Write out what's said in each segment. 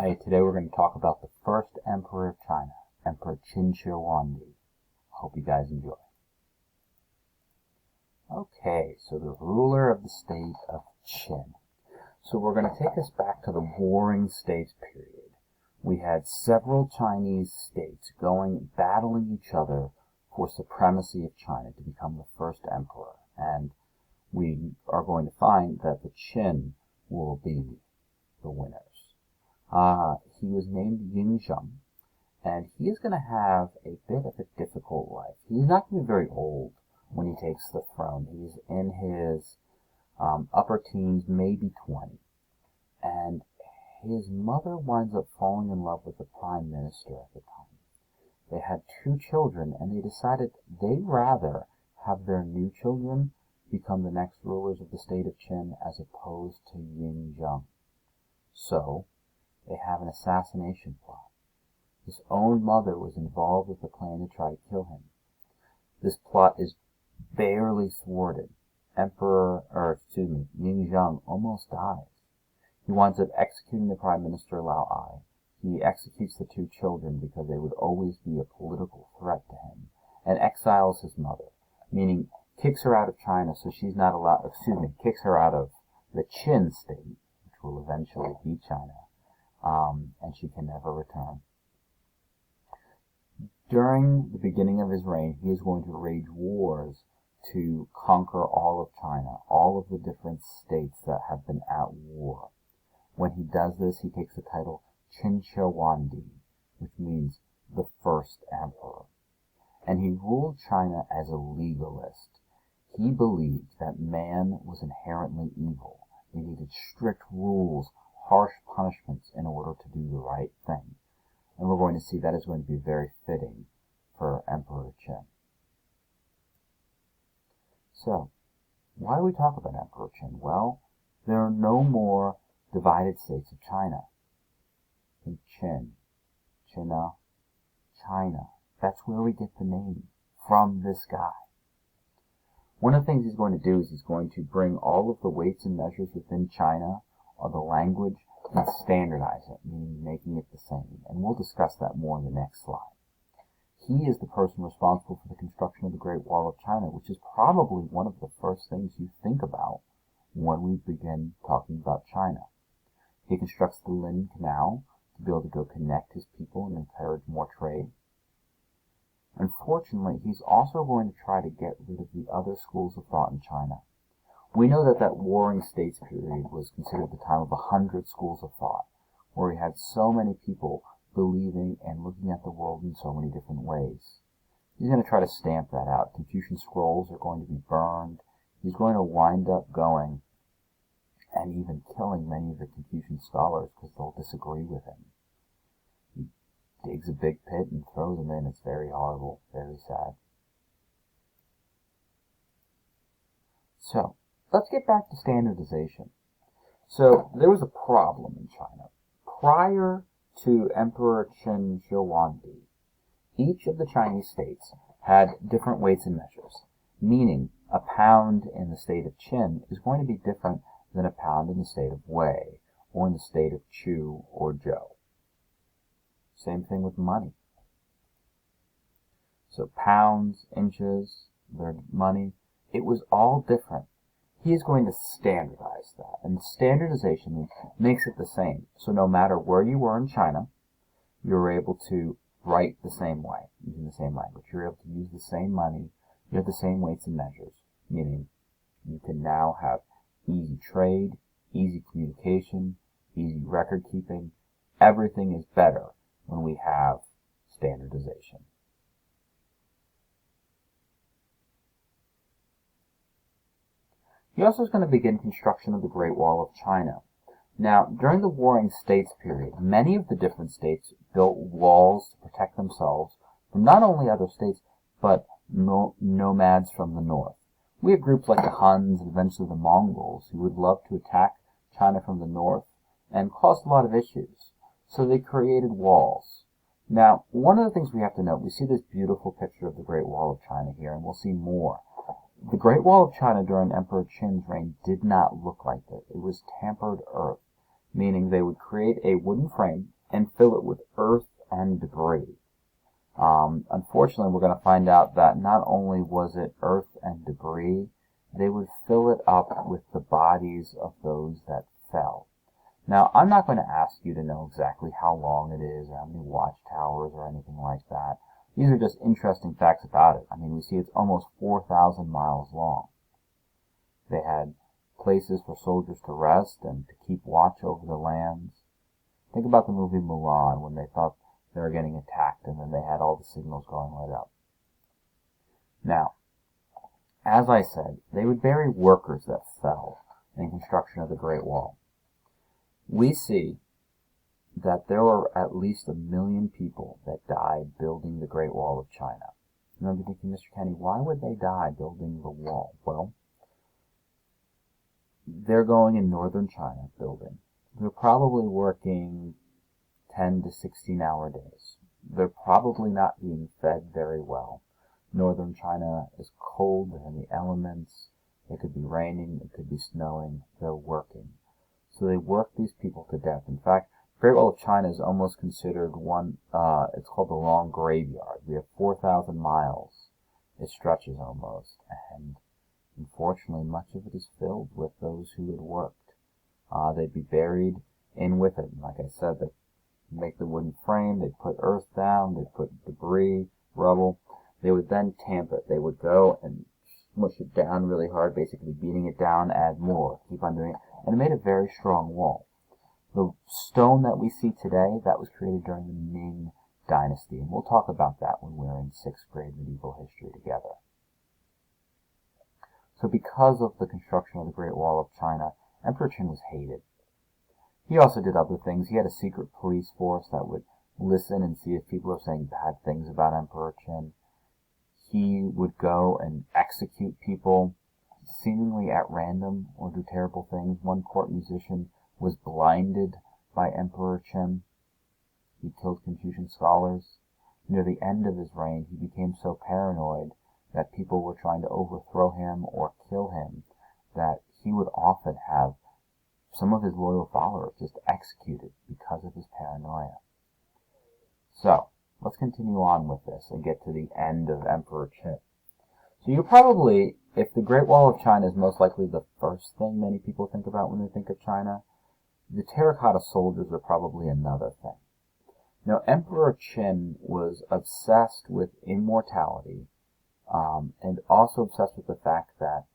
Hi, today we're going to talk about the first emperor of China, Emperor Qin Dynasty. Hope you guys enjoy. Okay, so the ruler of the state of Qin. So we're going to take us back to the Warring States period. We had several Chinese states battling each other for supremacy of China to become the first emperor. And we are going to find that the Qin will be the winners. He was named Yingzheng, and he is going to have a bit of a difficult life. He's not going to be very old when he takes the throne. He's in his upper teens, maybe 20. And his mother winds up falling in love with the prime minister at the time. They had 2 children, and they decided they'd rather have their new children become the next rulers of the state of Qin as opposed to Yingzheng. So they have an assassination plot. His own mother was involved with the plan to try to kill him. This plot is barely thwarted. Yingzheng almost dies. He winds up executing the Prime Minister Lao Ai. He executes the 2 children because they would always be a political threat to him, and exiles his mother, meaning kicks her out of China so she's not allowed, kicks her out of the Qin state, which will eventually be China, and she can never return. During the beginning of his reign, he is going to wage wars to conquer all of China, all of the different states that have been at war. When he does this, he takes the title Qin Dynasty, which means the first emperor. And he ruled China as a legalist. He believed that man was inherently evil. He needed strict rules, harsh punishments in order to do the right thing. And we're going to see that is going to be very fitting for Emperor Qin. So, why do we talk about Emperor Qin? Well, there are no more divided states of China. In Qin, China. That's where we get the name, from this guy. One of the things he's going to do is he's going to bring all of the weights and measures within China, or the language, and standardize it, meaning making it the same. And we'll discuss that more in the next slide. He is the person responsible for the construction of the Great Wall of China, which is probably one of the first things you think about when we begin talking about China. He constructs the Lin Canal to be able to go connect his people and encourage more trade. Unfortunately, he's also going to try to get rid of the other schools of thought in China. We know that Warring States period was considered the time of 100 schools of thought, where he had so many people believing and looking at the world in so many different ways. He's going to try to stamp that out. Confucian scrolls are going to be burned. He's going to wind up going and even killing many of the Confucian scholars because they'll disagree with him. He digs a big pit and throws them in. It's very horrible, very sad. So, let's get back to standardization. So, there was a problem in China. Prior to Emperor Qin Dynasty, each of the Chinese states had different weights and measures, meaning a pound in the state of Qin is going to be different than a pound in the state of Wei, or in the state of Chu or Zhou. Same thing with money. So pounds, inches, their money, it was all different. He is going to standardize that, and standardization makes it the same. So no matter where you were in China, you're able to write the same way, using the same language. You're able to use the same money, you have the same weights and measures, meaning you can now have easy trade, easy communication, easy record keeping. Everything is better when we have standardization. He also is going to begin construction of the Great Wall of China. Now, during the Warring States period, many of the different states built walls to protect themselves from not only other states, but nomads from the north. We have groups like the Huns and eventually the Mongols who would love to attack China from the north and caused a lot of issues. So they created walls. Now, one of the things we have to note, we see this beautiful picture of the Great Wall of China here, and we'll see more. The Great Wall of China during Emperor Qin's reign did not look like this. It was tempered earth. meaning they would create a wooden frame and fill it with earth and debris. Unfortunately, we're going to find out that not only was it earth and debris, they would fill it up with the bodies of those that fell. Now, I'm not going to ask you to know exactly how long it is, or how many watchtowers, or anything like that. These are just interesting facts about it. I mean, we see it's almost 4,000 miles long. They had places for soldiers to rest and to keep watch over the lands. Think about the movie Mulan, when they thought they were getting attacked, and then they had all the signals going right up. Now, as I said, they would bury workers that fell in construction of the Great Wall. We see that there were at least 1 million people that died building the Great Wall of China. You might be thinking, Mr. Kenny, why would they die building the wall? Well, they're going in northern China building. They're probably working 10 to 16-hour days. They're probably not being fed very well. Northern China is cold, they're in the elements. It could be raining, it could be snowing. They're working. So they work these people to death. In fact, Great Wall of China is almost considered it's called the Long Graveyard. We have 4,000 miles. It stretches almost. And unfortunately, much of it is filled with those who had worked. They'd be buried in with it. And like I said, they make the wooden frame, they'd put earth down, they'd put debris, rubble. They would then tamp it. They would go and smush it down really hard, basically beating it down, add more, keep on doing it. And it made a very strong wall. The stone that we see today, that was created during the Qin Dynasty. And we'll talk about that when we're in 6th grade medieval history together. So because of the construction of the Great Wall of China, Emperor Qin was hated. He also did other things. He had a secret police force that would listen and see if people are saying bad things about Emperor Qin. He would go and execute people seemingly at random or do terrible things. One court musician was blinded by Emperor Qin. He killed Confucian scholars. Near the end of his reign, he became so paranoid that people were trying to overthrow him or kill him that he would often have some of his loyal followers just executed because of his paranoia. So, let's continue on with this and get to the end of Emperor Qin. So you probably, if the Great Wall of China is most likely the first thing many people think about when they think of China, the Terracotta Soldiers are probably another thing. Now, Emperor Qin was obsessed with immortality, and also obsessed with the fact that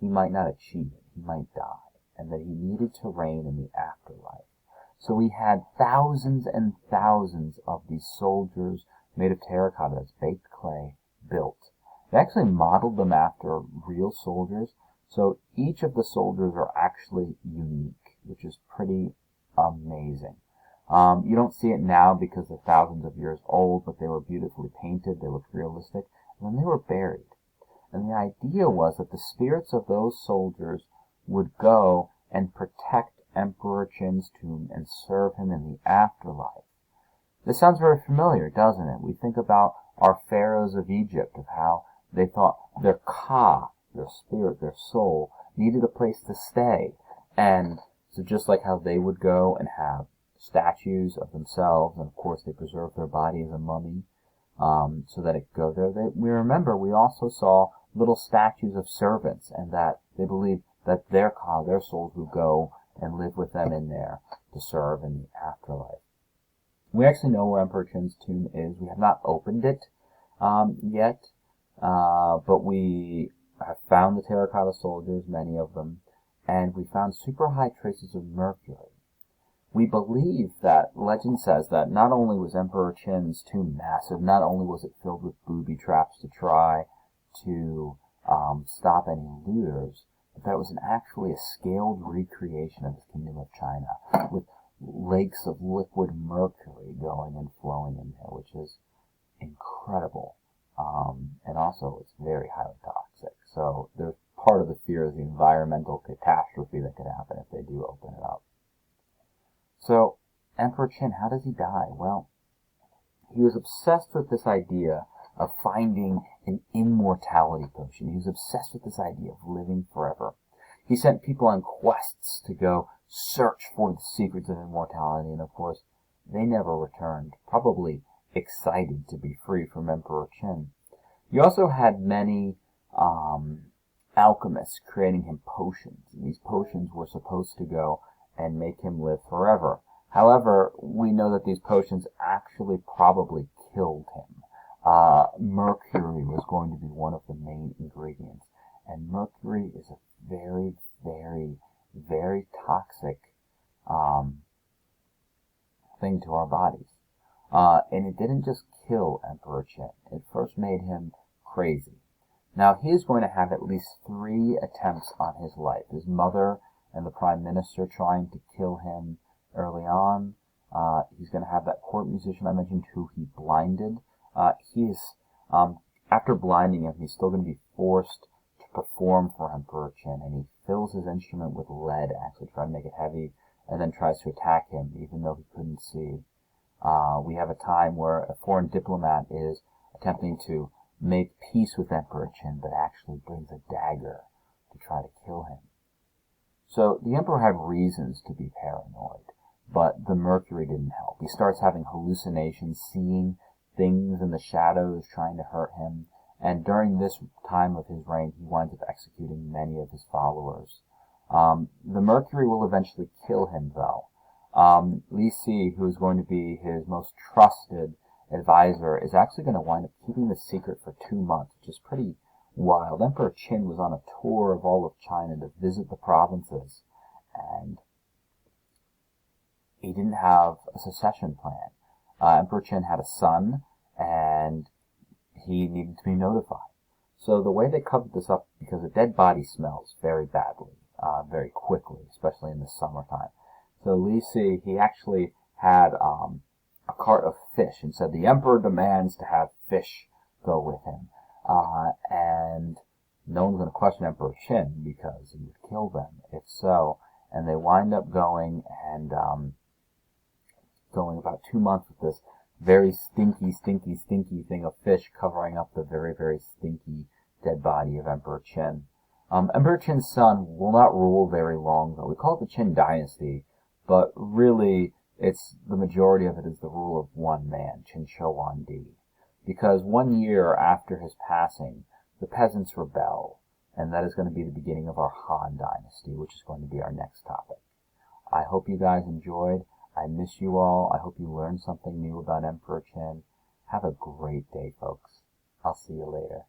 he might not achieve it, he might die, and that he needed to reign in the afterlife. So he had thousands and thousands of these soldiers made of terracotta, that's baked clay, built. They actually modeled them after real soldiers, so each of the soldiers are actually unique, which is pretty amazing. You don't see it now because they're thousands of years old, but they were beautifully painted, they looked realistic, and then they were buried. And the idea was that the spirits of those soldiers would go and protect Emperor Qin's tomb and serve him in the afterlife. This sounds very familiar, doesn't it? We think about our pharaohs of Egypt, of how they thought their Ka, their spirit, their soul, needed a place to stay. And so just like how they would go and have statues of themselves, and of course they preserved their body as a mummy, so that it could go there. We also saw little statues of servants, and that they believed that their Ka, their souls, would go and live with them in there to serve in the afterlife. We actually know where Emperor Qin's tomb is. We have not opened it yet, but we have found the Terracotta Soldiers, many of them, and we found super high traces of mercury. We believe that, legend says that not only was Emperor Qin's tomb massive, not only was it filled with booby traps to try to stop any looters, but that was actually a scaled recreation of his kingdom of China, with lakes of liquid mercury going and flowing in there, which is incredible. And also, it's very highly toxic. So there's part of the fear of the environmental catastrophe that could happen if they do open it up. So, Emperor Qin, how does he die? Well, he was obsessed with this idea of finding an immortality potion. He was obsessed with this idea of living forever. He sent people on quests to go search for the secrets of immortality, and of course, they never returned, probably excited to be free from Emperor Qin. You also had many alchemists creating him potions, and these potions were supposed to go and make him live forever. However, we know that these potions actually probably killed him. Mercury was going to be one of the main ingredients, and mercury is a very, very, very toxic thing to our bodies. And it didn't just kill Emperor Qin. It first made him crazy. Now, he's going to have at least 3 attempts on his life. His mother and the prime minister trying to kill him early on. He's going to have that court musician I mentioned who he blinded. After blinding him, he's still going to be forced to perform for Emperor Qin, and he fills his instrument with lead, actually trying to make it heavy, and then tries to attack him, even though he couldn't see. We have a time where a foreign diplomat is attempting to make peace with Emperor Qin, but actually brings a dagger to try to kill him. So the emperor had reasons to be paranoid, but the mercury didn't help. He starts having hallucinations, seeing things in the shadows trying to hurt him, and during this time of his reign, he winds up executing many of his followers. The mercury will eventually kill him, though. Li Si, who is going to be his most trusted advisor, is actually going to wind up keeping the secret for 2 months, which is pretty wild. Emperor Qin was on a tour of all of China to visit the provinces, and he didn't have a succession plan. Emperor Qin had a son, and he needed to be notified. So the way they covered this up, because a dead body smells very badly, very quickly, especially in the summertime. So Li Si, he actually had a cart of fish and said the emperor demands to have fish go with him. And no one's going to question Emperor Qin because he would kill them if so. And they wind up going and going about 2 months with this very stinky thing of fish covering up the very, very stinky dead body of Emperor Qin. Emperor Qin's son will not rule very long, though. We call it the Qin Dynasty, but really, the majority of it is the rule of one man, Qin Shi Huangdi. Because 1 year after his passing, the peasants rebel, and that is going to be the beginning of our Han Dynasty, which is going to be our next topic. I hope you guys enjoyed. I miss you all. I hope you learned something new about Emperor Qin. Have a great day, folks. I'll see you later.